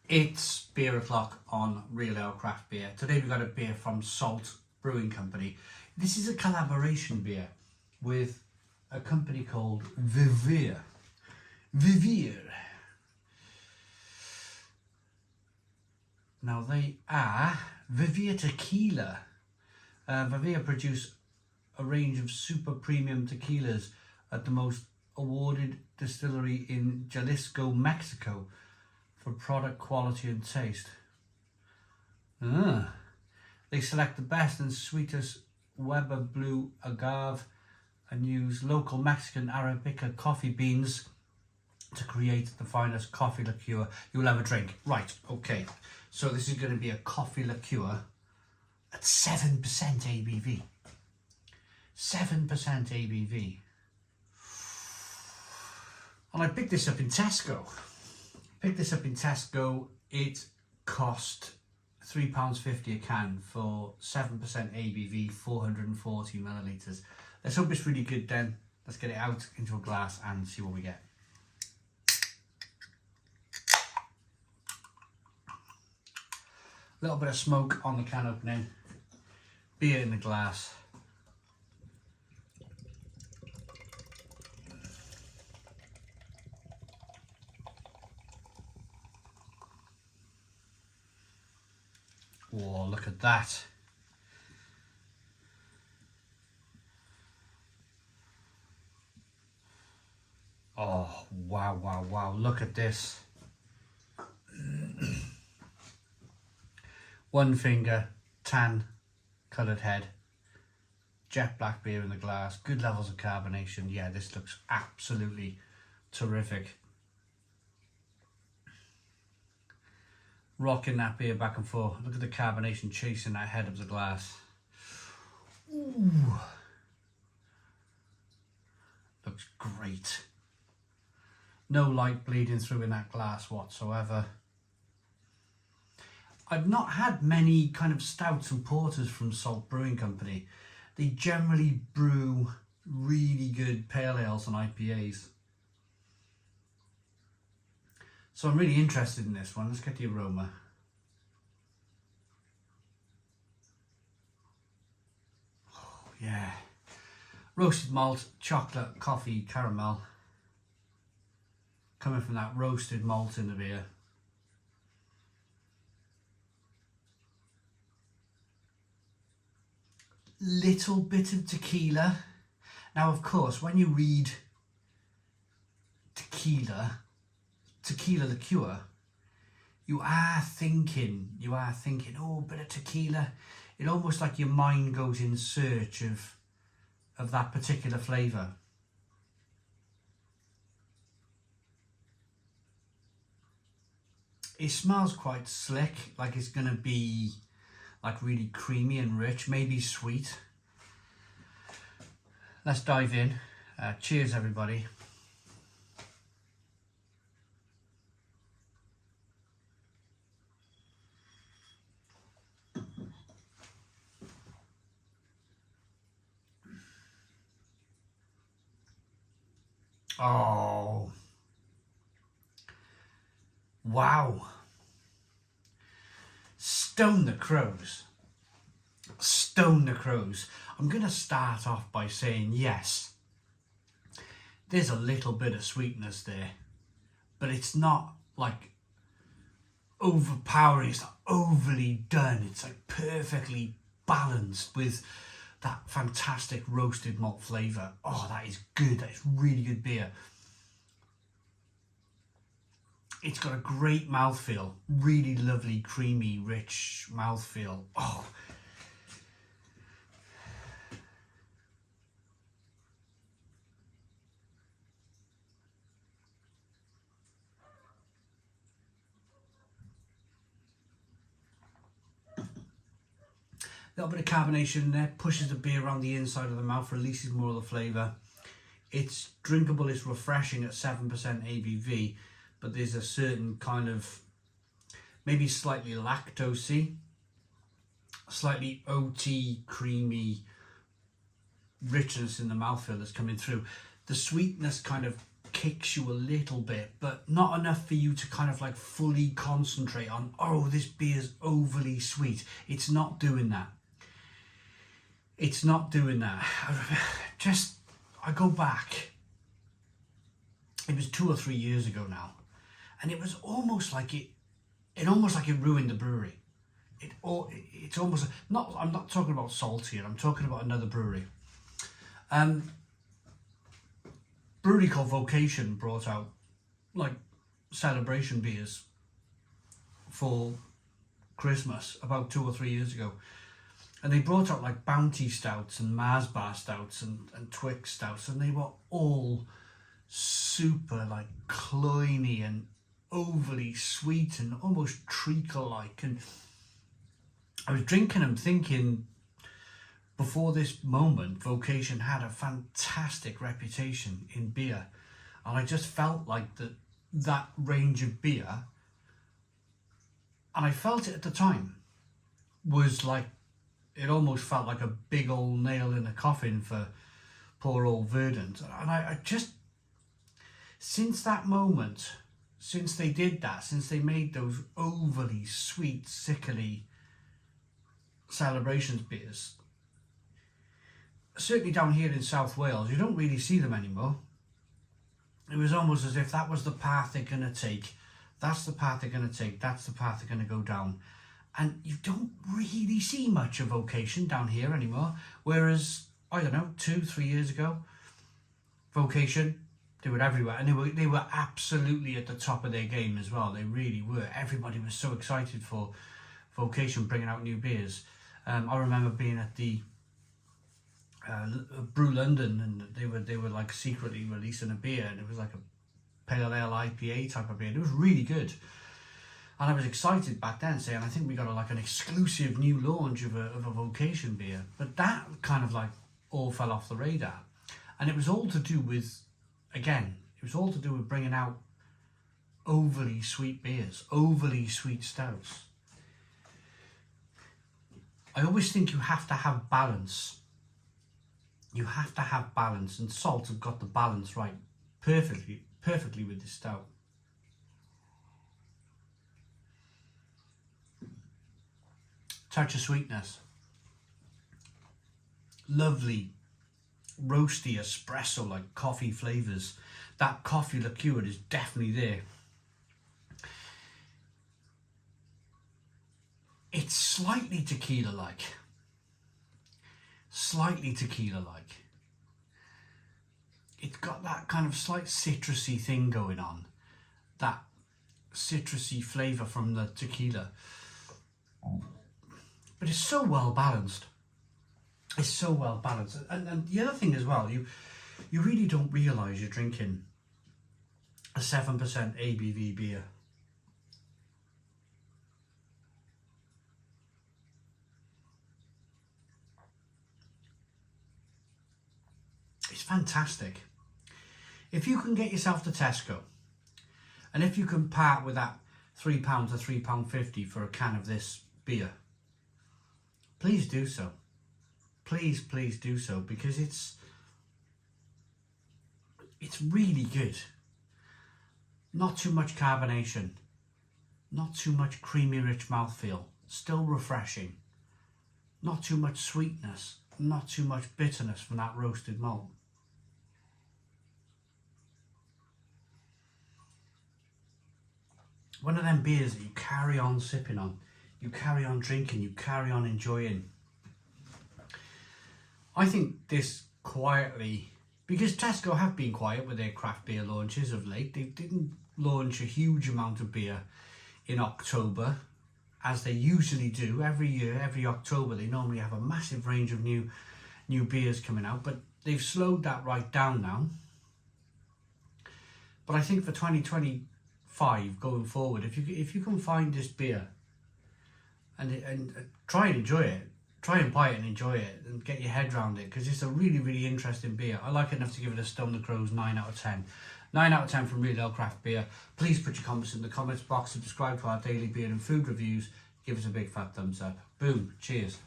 It's beer o'clock on Real Ale Craft Beer. Today we've got a beer from Stout Brewing Company. This is a collaboration beer with a company called Vivir. Vivir. Now they are Vivir Tequilla. Vivir produce a range of super premium tequilas at the most awarded distillery in Jalisco, Mexico, for product quality and taste. They select the best and sweetest Weber Blue agave and use local Mexican Arabica coffee beans to create the finest coffee liqueur you'll ever drink. Right, okay, so this is going to be a coffee liqueur at 7% ABV. 7% ABV. And I picked this up in Tesco. It cost £3.50 a can for 7% ABV, 440 millilitres. Let's hope it's really good then. Let's get it out into a glass and see what we get. A little bit of smoke on the can opening. Beer in the glass. Oh, look at that. Oh, wow, wow, wow. Look at this. One finger, tan coloured head. Jet black beer in the glass. Good levels of carbonation. Yeah, this looks absolutely terrific. Rocking that beer back and forth. Look at the carbonation chasing that head of the glass. Ooh. Looks great. No light bleeding through in that glass whatsoever. I've not had many kind of stouts and porters from Salt Brewing Company. They generally brew really good pale ales and IPAs. So I'm really interested in this one. Let's get the aroma. Oh, yeah. Roasted malt, chocolate, coffee, caramel. Coming from that roasted malt in the beer. Little bit of tequila. Now, of course, when you read tequila liqueur, you are thinking, oh, a bit of tequila. It almost like your mind goes in search of that particular flavour. It smells quite slick, like it's going to be like really creamy and rich, maybe sweet. Let's dive in. Cheers, everybody. Oh, wow. Stone the crows. Stone the crows. I'm going to start off by saying yes, there's a little bit of sweetness there, but it's not like overpowering, it's not overly done. It's like perfectly balanced with that fantastic roasted malt flavour. Oh, that is good. That is really good beer. It's got a great mouthfeel. Really lovely, creamy, rich mouthfeel. Oh. A little bit of carbonation in there, pushes the beer around the inside of the mouth, releases more of the flavour. It's drinkable, it's refreshing at 7% ABV, but there's a certain kind of, maybe slightly lactosey, slightly oaty, creamy richness in the mouthfeel that's coming through. The sweetness kind of kicks you a little bit, but not enough for you to kind of like fully concentrate on, oh, this beer's overly sweet. It's not doing that. It's not doing that. I go back, it was 2 or 3 years ago now, and it was almost like it ruined the brewery. It's almost not. I'm not talking about Salt here. I'm talking about another brewery. Brewery called Vocation brought out like celebration beers for Christmas about 2 or 3 years ago, and they brought out like Bounty Stouts and Mars Bar Stouts and Twix Stouts, and they were all super like cloyny and overly sweet and almost treacle like. And I was drinking them thinking, before this moment, Vocation had a fantastic reputation in beer, and I just felt like that range of beer, and I felt it at the time, was like, it almost felt like a big old nail in the coffin for poor old Verdant. And I just, since that moment, since they did that, since they made those overly sweet, sickly celebrations beers, certainly down here in South Wales, you don't really see them anymore. It was almost as if that was the path they're going to take. That's the path they're going to take. That's the path they're going to go down. And you don't really see much of Vocation down here anymore. Whereas, I don't know, 2-3 years ago, Vocation, they were everywhere. And they were absolutely at the top of their game as well. They really were. Everybody was so excited for Vocation bringing out new beers. I remember being at the Brew London, and they were like secretly releasing a beer, and it was like a pale ale IPA type of beer. It was really good, and I was excited back then, saying I think we got an exclusive new launch of a Vocation beer. But that kind of like all fell off the radar, and it was all to do with, again, it was all to do with bringing out overly sweet beers, overly sweet stouts. I always think you have to have balance. You have to have balance, and Salt have got the balance right perfectly with this stout. Touch of sweetness. Lovely, roasty espresso like coffee flavours. That coffee liqueur is definitely there. It's slightly tequila-like. It's got that kind of slight citrusy thing going on. That citrusy flavour from the tequila. But it's so well balanced. It's so well balanced. And the other thing as well, you really don't realise you're drinking a 7% ABV beer. It's fantastic. If you can get yourself to Tesco, and if you can part with that £3 to £3.50 for a can of this beer, please do so. Please do so, because it's really good. Not too much carbonation, not too much creamy rich mouthfeel, still refreshing. Not too much sweetness, not too much bitterness from that roasted malt. One of them beers that you carry on sipping on, you carry on drinking, you carry on enjoying. I think this quietly, because Tesco have been quiet with their craft beer launches of late. They didn't launch a huge amount of beer in October, as they usually do every year. Every October they normally have a massive range of new beers coming out, but they've slowed that right down now. But I think for 2025 going forward, if you can find this beer and try and enjoy it, try and buy it and enjoy it and get your head around it, because it's a really interesting beer. I like it enough to give it a Stone the Crows 9 out of 10. 9 out of 10 from Real Ale Craft Beer. Please put your comments in the comments box, subscribe to our daily beer and food reviews, give us a big fat thumbs up. Boom, cheers.